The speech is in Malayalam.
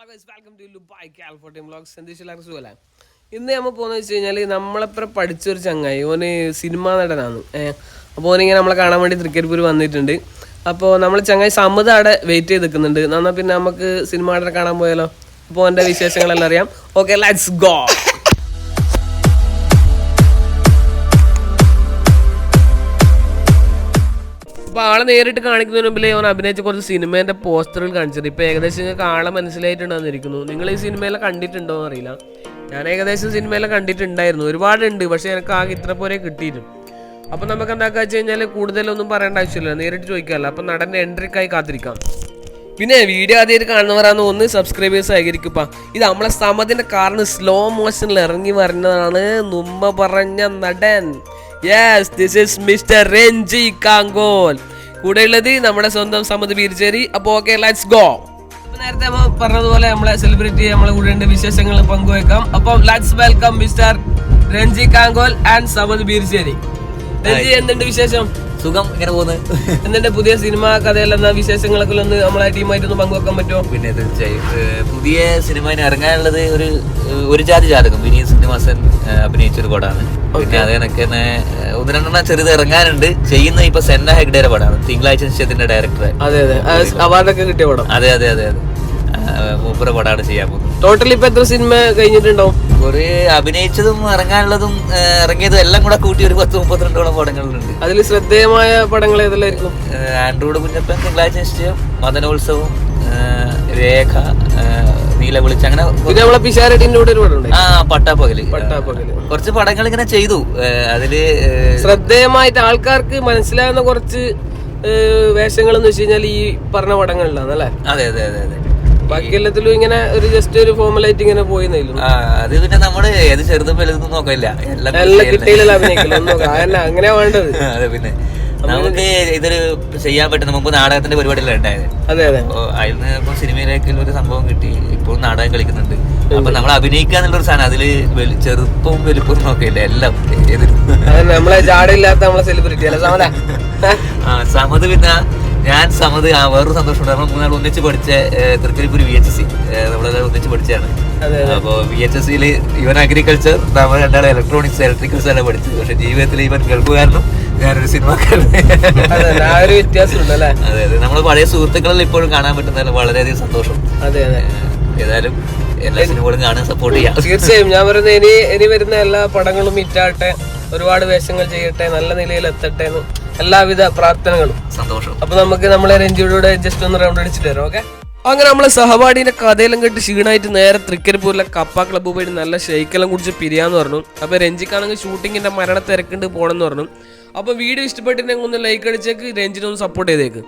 വെൽക്കം ടു ലുബായ് കാൽഫോർട്ടിയം വ്ളോഗ്സ്. എല്ലാവർക്കും സുഖമല്ലേ? ഇന്ന് നമ്മൾ പോകുന്നത് വെച്ച് കഴിഞ്ഞാൽ നമ്മളെപ്പുറം പഠിച്ചൊരു ചങ്ങായി, ഓന് സിനിമാ നടനാണ്. അപ്പോൾ ഓനിങ്ങനെ നമ്മളെ കാണാൻ വേണ്ടി തൃക്കരിപ്പൂർ വന്നിട്ടുണ്ട്. അപ്പോൾ നമ്മൾ ചങ്ങായി സമ്മത് അവിടെ വെയിറ്റ് ചെയ്ത് നിൽക്കുന്നുണ്ട്. എന്നാൽ പിന്നെ നമുക്ക് സിനിമ നടനെ കാണാൻ പോയാലോ? അപ്പോൾ എൻ്റെ വിശേഷങ്ങളെല്ലാം അറിയാം. Okay, let's go. അപ്പോൾ ആളെ നേരിട്ട് കാണിക്കുന്നതിന് മുമ്പിലേ അവൻ അഭിനയിച്ച കുറച്ച് സിനിമേൻ്റെ പോസ്റ്ററുകൾ കാണിച്ചത്. ഇപ്പോൾ ഏകദേശം നിങ്ങൾക്ക് ആളെ മനസ്സിലായിട്ടുണ്ടെന്നിരിക്കുന്നു. നിങ്ങൾ ഈ സിനിമയെല്ലാം കണ്ടിട്ടുണ്ടോ എന്ന് അറിയില്ല. ഞാൻ ഏകദേശം സിനിമയെല്ലാം കണ്ടിട്ടുണ്ടായിരുന്നു, ഒരുപാടുണ്ട്. പക്ഷേ എനിക്ക് ആകെ ഇത്ര പോലെ കിട്ടിയിരുന്നു. അപ്പോൾ നമുക്ക് എന്താക്കുക വെച്ച് കഴിഞ്ഞാൽ കൂടുതലൊന്നും പറയേണ്ട ആവശ്യമില്ല, നേരിട്ട് ചോദിക്കാമല്ലോ. അപ്പം നടൻ്റെ എൻട്രിക്കായി കാത്തിരിക്കാം. പിന്നെ വീഡിയോ ആദ്യമായിട്ട് കാണുന്നവരാണ് ഒന്ന് സബ്സ്ക്രൈബേഴ്സ് ആയിരിക്കും. ഇത് നമ്മളെ സമതിൻ്റെ കാറിന് സ്ലോ മോഷനിൽ ഇറങ്ങി വരുന്നതാണ് മുമ്പ് പറഞ്ഞ നടൻ. Yes, this is mister Ranji Kankol. കൂടെ ഉള്ളത് നമ്മുടെ സ്വന്തം സമത് ബീർച്ചേരി. അപ്പോൾ ഓക്കെ, ലെറ്റ്സ് ഗോ. നേരത്തെ നമ്മൾ പറഞ്ഞതുപോലെ നമ്മളെ സെലിബ്രിറ്റി നമ്മളെ കൂടെ വിശേഷങ്ങൾ പങ്കുവെക്കാം. അപ്പം let's welcome mister Ranji Kankol and സമത് ബീർച്ചേരി. രഞ്ജി, എന്തുണ്ട് വിശേഷം? സുഖം, ഇങ്ങനെ പോകുന്നത്. എന്നിട്ട് പുതിയ സിനിമ കഥയെല്ലാം വിശേഷങ്ങളൊക്കെ ഒന്ന് നമ്മളെ ടീമായിട്ടൊന്ന് പങ്കുവെക്കാൻ പറ്റുമോ? പിന്നെ തീർച്ചയായും പുതിയ സിനിമ ഇറങ്ങാനുള്ളത് ഒരു ജാതി ജാതകം വിനീത് ശ്രീനിവാസൻ അഭിനയിച്ചൊരു പടമാണ്. പിന്നെ അതിനൊക്കെ തന്നെ ഒന്ന് രണ്ടെണ്ണം ചെറുത് ഇറങ്ങാനുണ്ട്. ചെയ്യുന്ന ഇപ്പൊ സെന്ന ഹെഗ്ഡേയുടെ പടമാണ്, തിങ്കളാഴ്ച നിശ്ചയത്തിന്റെ ഡയറക്ടർ. അതെ അതെ, അവാർഡൊക്കെ കിട്ടിയ പടം. അതെ അതെ അതെ അതെ, മൂപ്പര പടമാണ് ചെയ്യാൻ പോകുന്നത്. ടോട്ടലി ഇപ്പൊ എത്ര സിനിമ കഴിഞ്ഞിട്ടുണ്ടാവും? ഒരു അഭിനയിച്ചതും ഇറങ്ങാനുള്ളതും ഇറങ്ങിയതും എല്ലാം കൂടെ കൂട്ടി ഒരു 10-32 പടങ്ങളുണ്ട്. അതിൽ ശ്രദ്ധേയമായ പടങ്ങൾ ഏതെല്ലായിരിക്കും? ആൻഡ്രോയിഡ് കുഞ്ഞപ്പൻ, തിങ്കളാഴ്ച നിശ്ചയം, മദനോത്സവം, രേഖ, നീല വിളിച്ച്, അങ്ങനെ നമ്മളെ പിഷാരടിന്റെ കൂടെ ഒരു പടം. പട്ടാപ്പകല്. കുറച്ച് പടങ്ങൾ ഇങ്ങനെ ചെയ്തു. അതില് ശ്രദ്ധേയമായിട്ട് ആൾക്കാർക്ക് മനസ്സിലാകുന്ന കുറച്ച് വേഷങ്ങൾ എന്ന് വെച്ച് കഴിഞ്ഞാൽ ഈ പറഞ്ഞ പടങ്ങളിലാണ് അല്ലേ? അതെ അതെ അതെ അതെ. ബാക്കി എല്ലാത്തിലും ഇങ്ങനെ ഒരു ജസ്റ്റ് ഒരു ഫോർമലായിട്ട് ഇങ്ങനെ പോയിരുന്നില്ല. അത് പിന്നെ നമ്മള് ഏത് ചെറുതും വലുതൊന്നും നോക്കില്ല, എല്ലാം കിട്ടിയില്ല അഭിനയിക്കില്ല, അങ്ങനെയാ വേണ്ടത്. അതെ, പിന്നെ നമുക്ക് ഇതൊരു ചെയ്യാൻ പറ്റുന്ന മുമ്പ് നാടകത്തിന്റെ പരിപാടിയല്ല ഉണ്ടായത്. അതെ അതെ. അതിന് ഇപ്പൊ സിനിമയിലേക്കുള്ള ഒരു സംഭവം കിട്ടി, ഇപ്പോൾ നാടകം കളിക്കുന്നുണ്ട്. അപ്പൊ നമ്മൾ അഭിനയിക്കുക എന്നുള്ളൊരു സാധനം, അതില് ചെറുപ്പവും വലുപ്പവും നോക്കില്ല, എല്ലാം നമ്മളെ ജാടയില്ലാത്ത നമ്മളെ സെലിബ്രിറ്റി അല്ല സമത. സമത് പിന്നെ ഞാൻ സമത് വേറൊരു സന്തോഷം ഉണ്ട്. നമ്മൾ മൂന്നാൾ ഒന്നിച്ച് പഠിച്ച തൃക്കരിപ്പൂർ VHSC, നമ്മളെല്ലാം ഒന്നിച്ച് പഠിച്ചാണ്. അപ്പൊ VHSCയില് ഇവൻ അഗ്രികൾച്ചർ, നമ്മൾ രണ്ടാളും ഇലക്ട്രോണിക്സ് ഇലക്ട്രിക്കൽസ് എല്ലാം പഠിച്ചത്. പക്ഷെ ജീവിതത്തിൽ ഇവൻ ഗൾഫുകാരനും ഞാനൊരു സിനിമാക്കാരനും. വ്യത്യാസമുണ്ടല്ലേ? അതെ അതെ, നമ്മള് പഴയ സുഹൃത്തുക്കളിൽ ഇപ്പോഴും കാണാൻ പറ്റുന്നതിൽ വളരെയധികം സന്തോഷം. അതെ അതെ, ഏതായാലും എല്ലാ സിനിമകളും കാണാൻ സപ്പോർട്ട് ചെയ്യാം. തീർച്ചയായും. ഞാൻ പറയുന്നത് ഇനി വരുന്ന എല്ലാ പടങ്ങളും ഹിറ്റാകട്ടെ, ഒരുപാട് വേഷങ്ങൾ ചെയ്യട്ടെ, നല്ല നിലയിൽ എത്തട്ടെ എന്ന് എല്ലാവിധ പ്രാർത്ഥനകളും. സന്തോഷം. അപ്പൊ നമുക്ക് നമ്മളെ രഞ്ജിയോട് ജസ്റ്റ് ഒന്ന് റൗണ്ട് അടിച്ചിട്ട് വരാം. ഓക്കെ. അങ്ങനെ നമ്മളെ സഹപാഠിന്റെ കഥയെല്ലാം കേട്ട് ക്ഷീണമായിട്ട് നേരെ തൃക്കരിപ്പൂരിലെ കപ്പ ക്ലബ്ബ് പോയിട്ട് നല്ല ഷെയ്ക്കെല്ലാം കുടിച്ച് പിരിയാന്ന് പറഞ്ഞു. അപ്പൊ രഞ്ജിക്കാണെങ്കിൽ ഷൂട്ടിങ്ങിന്റെ മരണ തിരക്കുണ്ട് പോകണമെന്ന് പറഞ്ഞു. അപ്പൊ വീഡിയോ ഇഷ്ടപ്പെട്ടിട്ടുണ്ടെങ്കിൽ ഒന്ന് ലൈക്ക് അടിച്ചേക്ക്, രഞ്ജിനെ ഒന്ന് സപ്പോർട്ട് ചെയ്തേക്ക്.